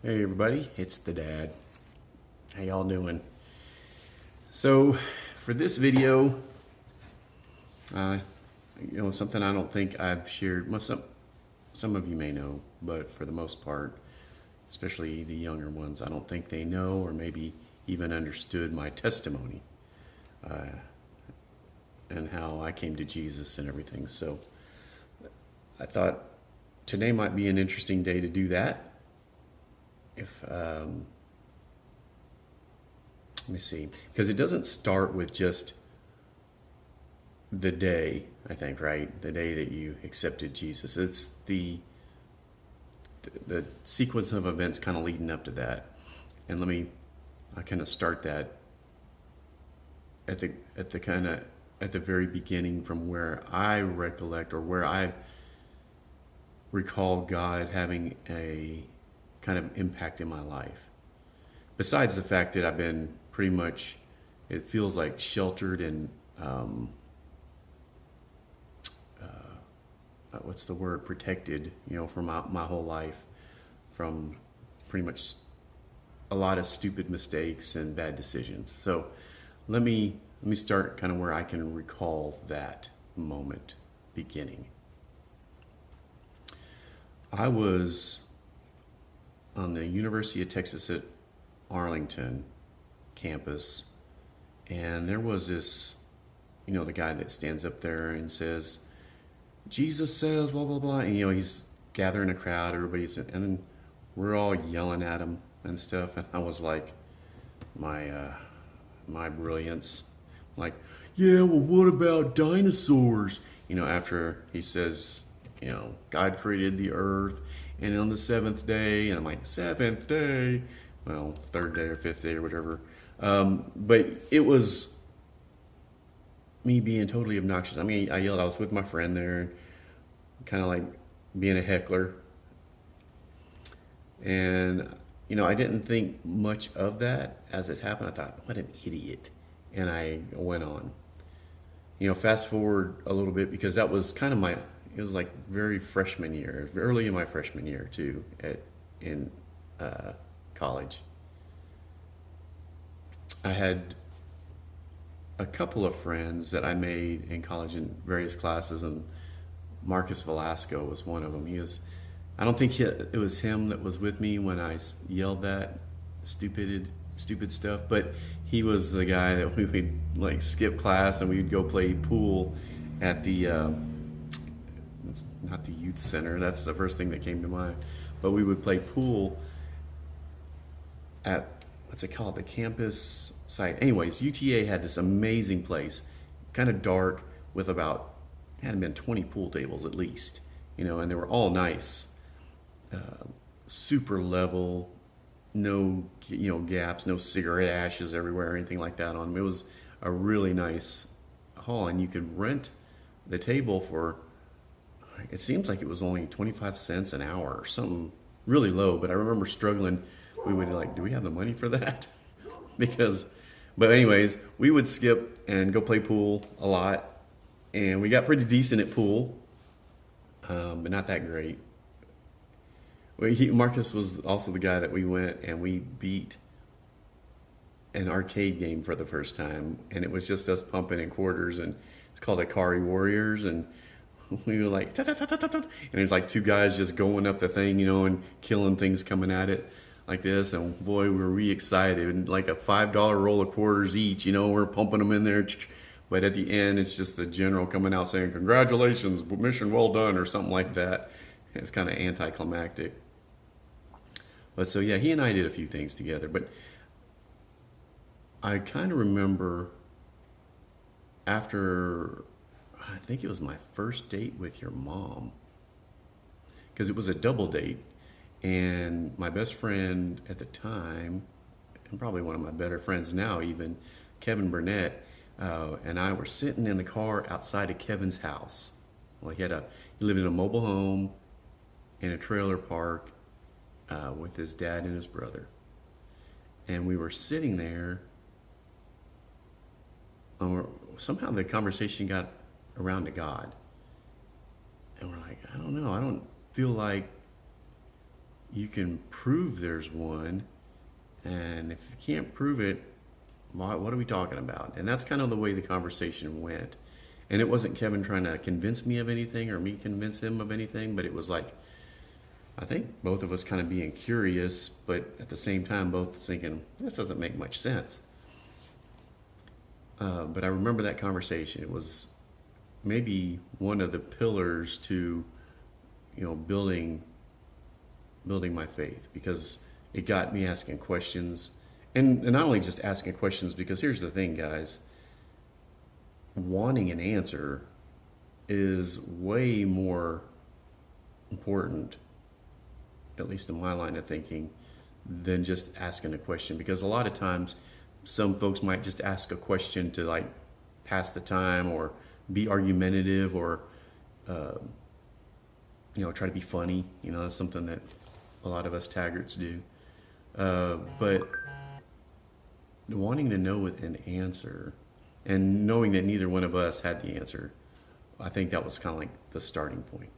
Hey everybody, it's the dad. How y'all doing? So, for this video, uh, something I don't think I've shared. Well, some of you may know, but for the most part, especially the younger ones, I don't think they know or maybe even understood my testimony and how I came to Jesus and everything. So, I thought today might be an interesting day to do that. If Let me see, because it doesn't start with just the day, I think, right? The day that you accepted Jesus. It's the sequence of events kind of leading up to that. And I kind of start that at the very beginning, from where I recollect, or where I recall God having a kind of impact in my life. Besides the fact that I've been pretty much, it feels like, sheltered and what's the word, protected, for my whole life, from pretty much a lot of stupid mistakes and bad decisions. So let me start kind of where I can recall that moment beginning. I was on the University of Texas at Arlington campus, and there was this, the guy that stands up there and says, Jesus says, blah, blah, blah. And, he's gathering a crowd, and then we're all yelling at him and stuff. And I was like, my brilliance, like, yeah, well, what about dinosaurs? After he says, God created the earth, and on the seventh day, and I'm like, seventh day? Well, third day or fifth day or whatever. But it was me being totally obnoxious. I mean, I yelled. I was with my friend there, and kind of like being a heckler. And, I didn't think much of that as it happened. I thought, what an idiot. And I went on. Fast forward a little bit, because that was kind of it was like very freshman year, early in my freshman year too, in college. I had a couple of friends that I made in college in various classes, and Marcus Velasco was one of them. I don't think it was him that was with me when I yelled that stupid stuff, but he was the guy that we would like skip class and we would go play pool at it's not the youth center. That's the first thing that came to mind. But we would play pool at, what's it called, the campus site. Anyways, UTA had this amazing place, kind of dark, with hadn't been 20 pool tables at least, and they were all nice, super level, no, gaps, no cigarette ashes everywhere or anything like that on them. It was a really nice hall, and you could rent the table for, it seems like it was only 25 cents an hour or something really low, but I remember struggling. We would do we have the money for that? But anyways, we would skip and go play pool a lot, and we got pretty decent at pool, but not that great. Marcus was also the guy that we went and we beat an arcade game for the first time, and it was just us pumping in quarters, and it's called Akari Warriors, and we were like, ta, ta, ta, ta, ta, ta, and there's like two guys just going up the thing, and killing things coming at it like this, and boy, were we excited. And like a $5 roll of quarters each, we're pumping them in there, but at the end, it's just the general coming out saying, congratulations, mission well done, or something like that. It's kind of anticlimactic. But so yeah, he and I did a few things together, but I kind of remember after, I think it was my first date with your mom, because it was a double date, and my best friend at the time, and probably one of my better friends now even, Kevin Burnett, and I were sitting in the car outside of Kevin's house. Well, he lived in a mobile home in a trailer park with his dad and his brother. And we were sitting there, somehow the conversation got around to God. And we're like, I don't know, I don't feel like you can prove there's one, and if you can't prove it, what are we talking about? And that's kind of the way the conversation went. And it wasn't Kevin trying to convince me of anything or me convince him of anything, but it was like, I think both of us kind of being curious, but at the same time, both thinking, this doesn't make much sense. But I remember that conversation. It was maybe one of the pillars to, building my faith, because it got me asking questions, and not only just asking questions, because here's the thing, guys, wanting an answer is way more important, at least in my line of thinking, than just asking a question. Because a lot of times, some folks might just ask a question to like pass the time or be argumentative or, try to be funny. That's something that a lot of us taggarts do. But wanting to know an answer and knowing that neither one of us had the answer, I think that was kind of like the starting point.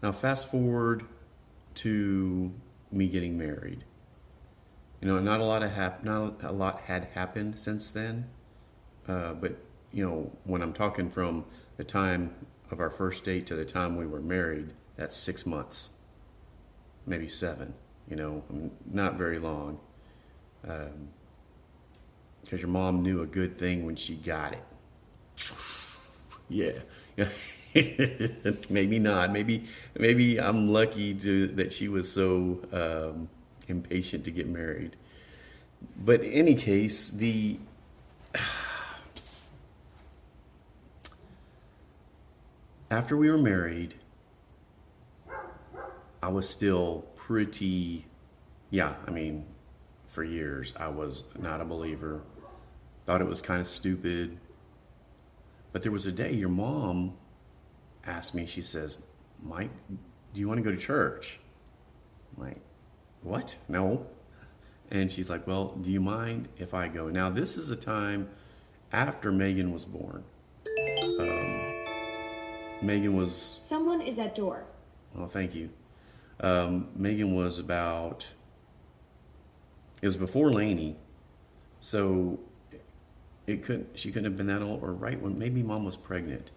Now, fast forward to me getting married. Not a lot had happened since then. But when I'm talking from the time of our first date to the time we were married, that's 6 months, maybe 7. Not very long. Because your mom knew a good thing when she got it. Yeah. Maybe not. Maybe I'm lucky that she was so impatient to get married. But in any case, after we were married, I was still pretty, for years, I was not a believer. Thought it was kind of stupid. But there was a day your mom asked me, she says, Mike, do you want to go to church? I'm like, what? No. And she's like, well, do you mind if I go? Now, this is a time after Megan was born. Megan was... Someone is at door. Oh, thank you. Megan was about... It was before Lainey. So she couldn't have been that old, or right when maybe mom was pregnant.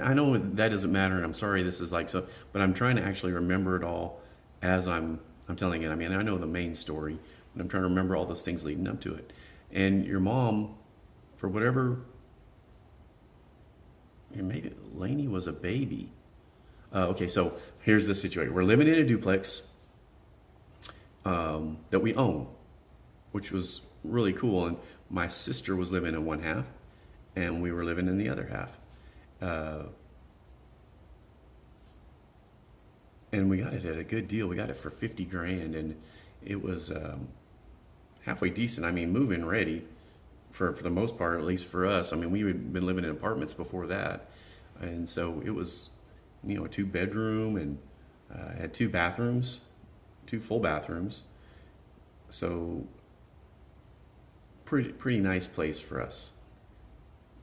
I know that doesn't matter, and I'm sorry this is like so, but I'm trying to actually remember it all as I'm telling it. I mean, I know the main story, but I'm trying to remember all those things leading up to it. And your mom, for whatever, maybe Lainey was a baby. Okay, so here's the situation. We're living in a duplex that we own, which was really cool. And my sister was living in one half, and we were living in the other half. And we got it at a good deal. We got it for 50 grand, and it was halfway decent. I mean, move-in ready for the most part, at least for us. I mean, we had been living in apartments before that, and so it was, a 2-bedroom and had 2 bathrooms, 2 full bathrooms. So pretty nice place for us.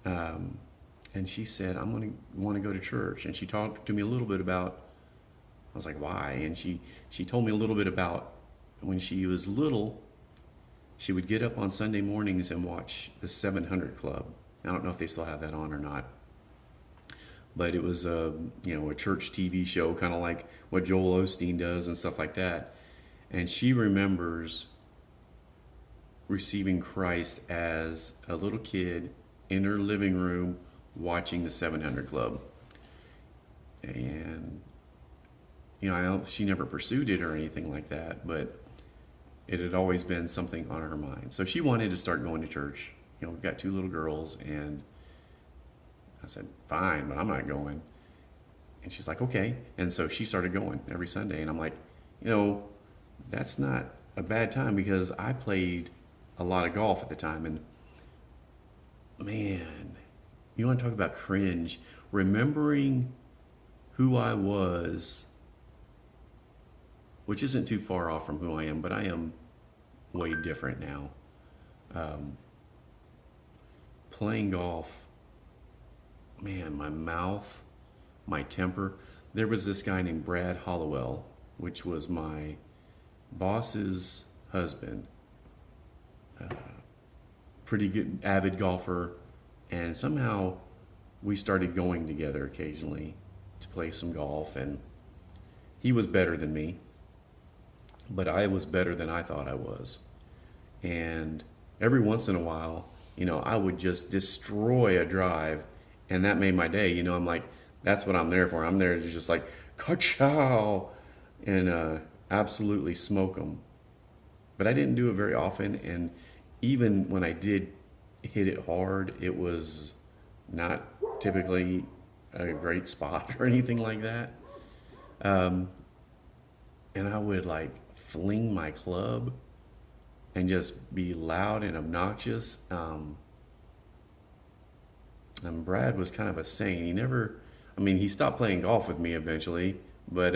And she said, I'm going to want to go to church. And she talked to me a little bit about, I was like, why? And she told me a little bit about when she was little, she would get up on Sunday mornings and watch the 700 Club. I don't know if they still have that on or not. But it was a church TV show, kind of like what Joel Osteen does and stuff like that. And she remembers receiving Christ as a little kid in her living room watching the 700 Club. And she never pursued it or anything like that, but it had always been something on her mind. So she wanted to start going to church. We've got 2 little girls, and I said, fine, but I'm not going. And she's like, okay. And so she started going every Sunday. And I'm like, that's not a bad time, because I played a lot of golf at the time. And man, you want to talk about cringe, remembering who I was, which isn't too far off from who I am, but I am way different now. Playing golf, man, my mouth, my temper. there was this guy named Brad Hollowell, which was my boss's husband, pretty good avid golfer, and somehow we started going together occasionally to play some golf, and he was better than me, but I was better than I thought I was. And every once in a while, I would just destroy a drive, and that made my day. I'm like, that's what I'm there for. I'm there to just like, ka-chow, and absolutely smoke them. But I didn't do it very often, and even when I did hit it hard, it was not typically a great spot or anything like that. Um, and I would like fling my club and just be loud and obnoxious. And Brad was kind of a saint. He never, I mean, he stopped playing golf with me eventually, but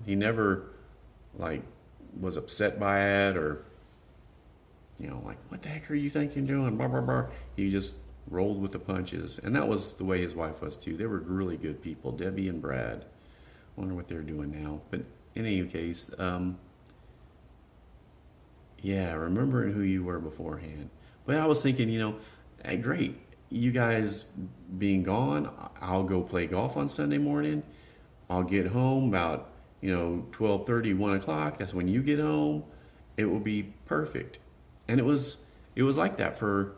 he never like was upset by it or, like, what the heck are you thinking doing? Blah, blah, blah. He just rolled with the punches. And that was the way his wife was too. They were really good people, Debbie and Brad. I wonder what they're doing now. But in any case, yeah, remembering who you were beforehand. But I was thinking, hey, great, you guys being gone, I'll go play golf on Sunday morning. I'll get home about, 12:30, 1 o'clock. That's when you get home. It will be perfect. And it was like that for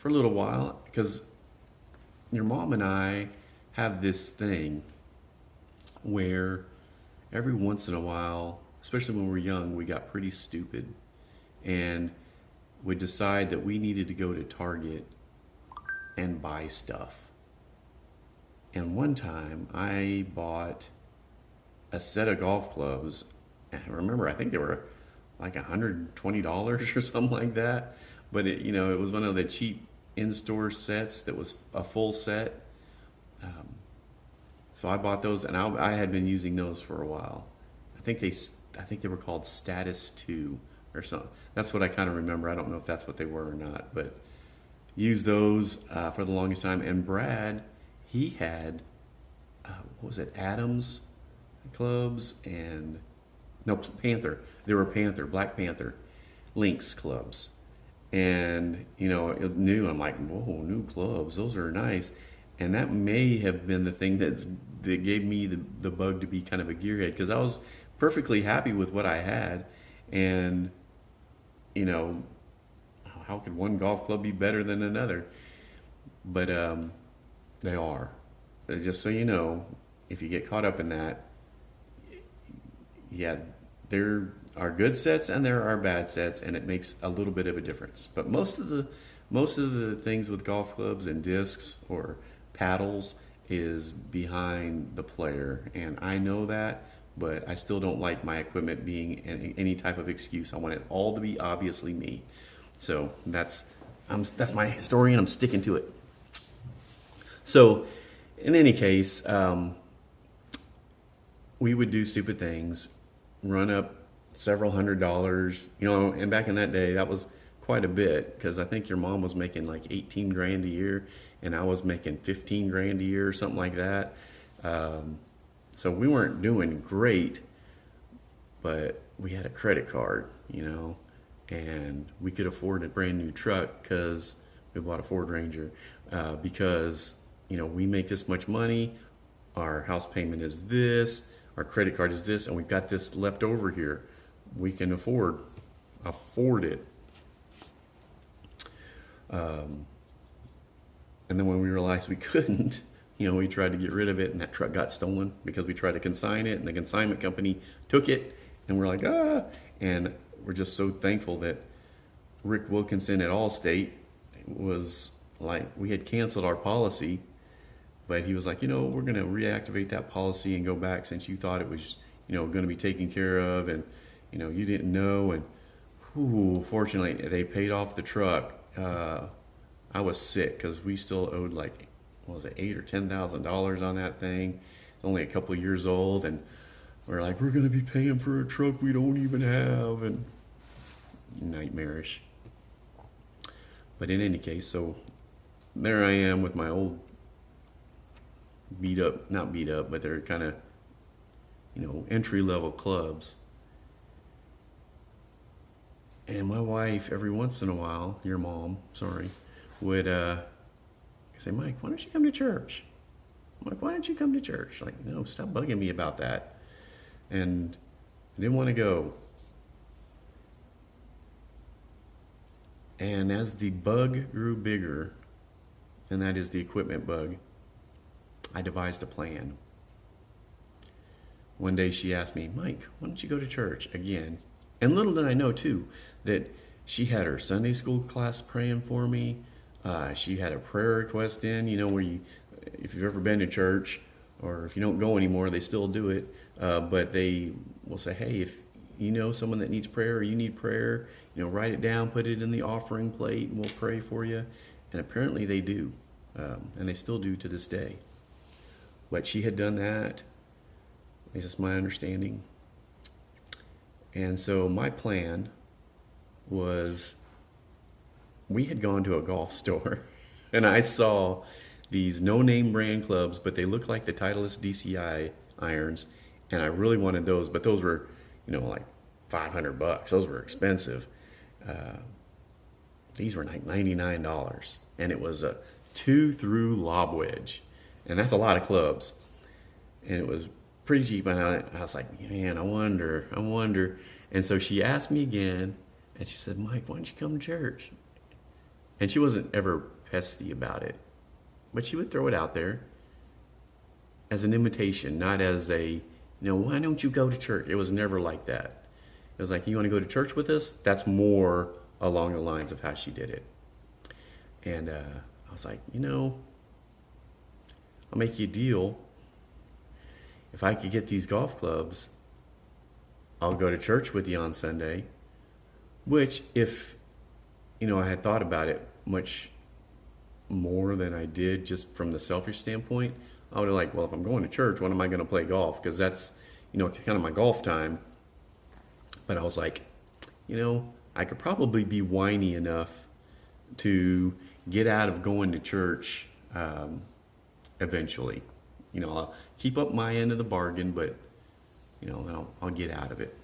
a little while, because your mom and I have this thing where every once in a while, especially when we're young, we got pretty stupid and would decide that we needed to go to Target and buy stuff. And one time I bought a set of golf clubs. And I remember, I think they were like $120 or something like that. But it was one of the cheap in-store sets that was a full set. So I bought those, and I had been using those for a while. I think they were called Status 2 or something. That's what I kind of remember. I don't know if that's what they were or not, but used those for the longest time. And Brad, he had, what was it, Adams clubs and, no, Panther. They were Black Panther Lynx clubs. And, new, I'm like, whoa, new clubs, those are nice. And that may have been the thing that gave me the bug to be kind of a gearhead, because I was perfectly happy with what I had. And, how could one golf club be better than another? But they are. Just so you know, if you get caught up in that, yeah, there are good sets and there are bad sets, and it makes a little bit of a difference. But most of the things with golf clubs and discs or paddles is behind the player, and I know that, but I still don't like my equipment being any type of excuse. I want it all to be obviously me. So that's my story, and I'm sticking to it. So in any case, we would do stupid things, run up several $100s, and back in that day, that was quite a bit, because I think your mom was making like 18 grand a year, and I was making 15 grand a year or something like that. So we weren't doing great, but we had a credit card, and we could afford a brand new truck because we bought a Ford Ranger, because, we make this much money, our house payment is this, our credit card is this, and we've got this left over here. We can afford it. And then when we realized we couldn't, we tried to get rid of it, and that truck got stolen because we tried to consign it, and the consignment company took it, and we're like, ah. And we're just so thankful that Rick Wilkinson at Allstate was like, we had canceled our policy, but he was like, we're going to reactivate that policy and go back, since you thought it was, going to be taken care of, and, you didn't know. And fortunately, they paid off the truck. I was sick because we still owed like, what was it, $8,000 or $10,000 on that thing. It's only a couple of years old, and we're like, we're going to be paying for a truck we don't even have, and nightmarish. But in any case, so there I am with my old beat up, not beat up, but they're kind of, entry level clubs. And my wife, every once in a while, your mom, sorry, would say, Mike, why don't you come to church? I'm like, why don't you come to church? Like, no, stop bugging me about that. And I didn't want to go. And as the bug grew bigger, and that is the equipment bug, I devised a plan. One day she asked me, Mike, why don't you go to church again? And little did I know, too, that she had her Sunday school class praying for me. She had a prayer request in, where if you've ever been to church, or if you don't go anymore, they still do it. But they will say, hey, if you know someone that needs prayer or you need prayer, write it down, put it in the offering plate, and we'll pray for you. And apparently they do. And they still do to this day. But she had done that. At least that's my understanding. And so my plan was, we had gone to a golf store and I saw these no-name brand clubs, but they looked like the Titleist DCI irons, and I really wanted those, but those were, like $500. Those were expensive. These were like $99, and it was a 2-through lob wedge, and that's a lot of clubs, and it was pretty cheap. And I was like, man, I wonder. And so she asked me again, and she said, Mike, why don't you come to church? And she wasn't ever pesty about it, but she would throw it out there as an invitation, not as a, why don't you go to church? It was never like that. It was like, you want to go to church with us? That's more along the lines of how she did it. And I was like, I'll make you a deal. If I could get these golf clubs, I'll go to church with you on Sunday. Which, if, I had thought about it much more than I did just from the selfish standpoint, I would have like, well, if I'm going to church, when am I going to play golf? Because that's, kind of my golf time. But I was like, I could probably be whiny enough to get out of going to church eventually. I'll keep up my end of the bargain, but, I'll get out of it.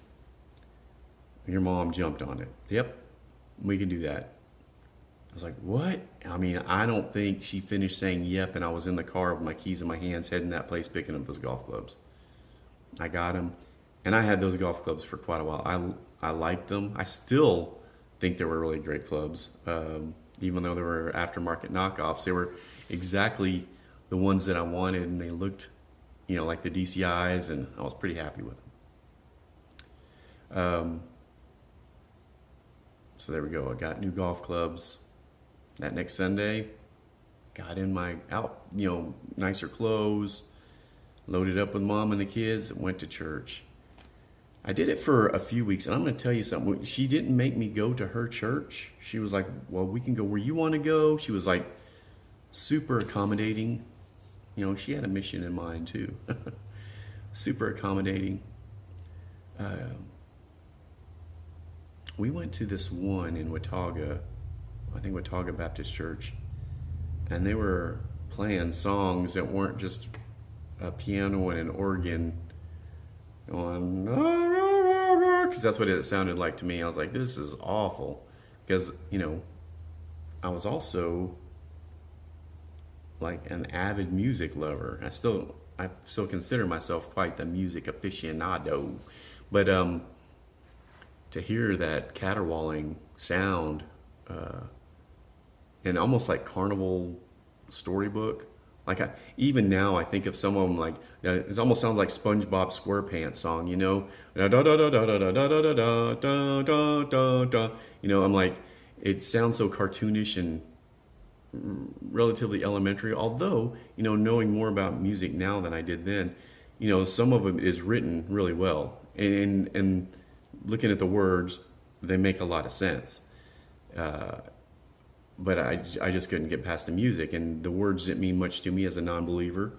Your mom jumped on it. Yep, we can do that. I was like, what? I don't think she finished saying yep, and I was in the car with my keys in my hands, heading that place, picking up those golf clubs. I got them, and I had those golf clubs for quite a while. I liked them. I still think they were really great clubs, even though they were aftermarket knockoffs. They were exactly the ones that I wanted, and they looked, like the DCIs, and I was pretty happy with them. So there we go. I got new golf clubs. That next Sunday, got in my nicer clothes, loaded up with mom and the kids, and went to church. I did it for a few weeks, and I'm going to tell you something. She didn't make me go to her church. She was like, well, we can go where you want to go. She was like super accommodating. She had a mission in mind too. Super accommodating. We went to this one in Watauga, I think Watauga Baptist Church, and they were playing songs that weren't just a piano and an organ on, because that's what it sounded like to me. I was like, this is awful, because I was also like an avid music lover. I still consider myself quite the music aficionado, but to hear that caterwauling sound and almost like carnival storybook, like even now I think of some of them like it almost sounds like SpongeBob SquarePants song, da da da da da da da da da da da da da. I'm like, it sounds so cartoonish and relatively elementary, although knowing more about music now than I did then, some of it is written really well, and looking at the words, they make a lot of sense, but I just couldn't get past the music, and the words didn't mean much to me as a non-believer.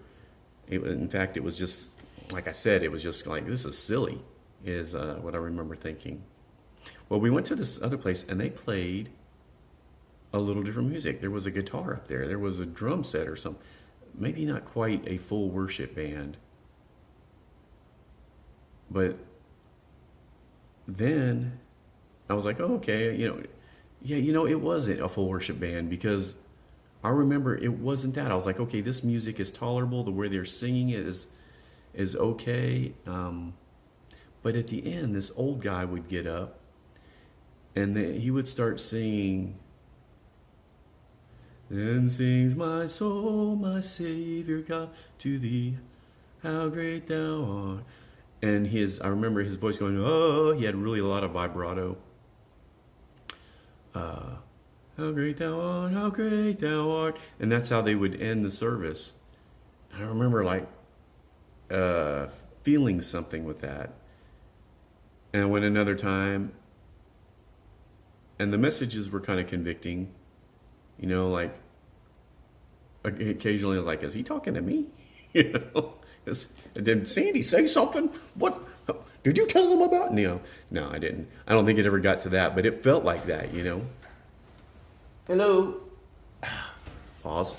In fact, it was just like I said, it was just like, this is silly, is what I remember thinking. Well, we went to this other place and they played a little different music. There was a guitar up there. There was a drum set or something. maybe not quite a full worship band. But then I was like, oh, okay, yeah, it wasn't a full worship band because I remember it wasn't that. I was like, okay, this music is tolerable. The way they're singing it is okay. But at the end, this old guy would get up and he would start singing. Then sings my soul, my Savior God, to thee, how great thou art. And I remember his voice going, oh, he had really a lot of vibrato. How great thou art, how great thou art. And that's how they would end the service. I remember feeling something with that. And I went another time, and the messages were kind of convicting. Occasionally I was like, is he talking to me? And then Sandy, say something. What did you tell them about? No, I didn't. I don't think it ever got to that, but it felt like that. Hello. Pause.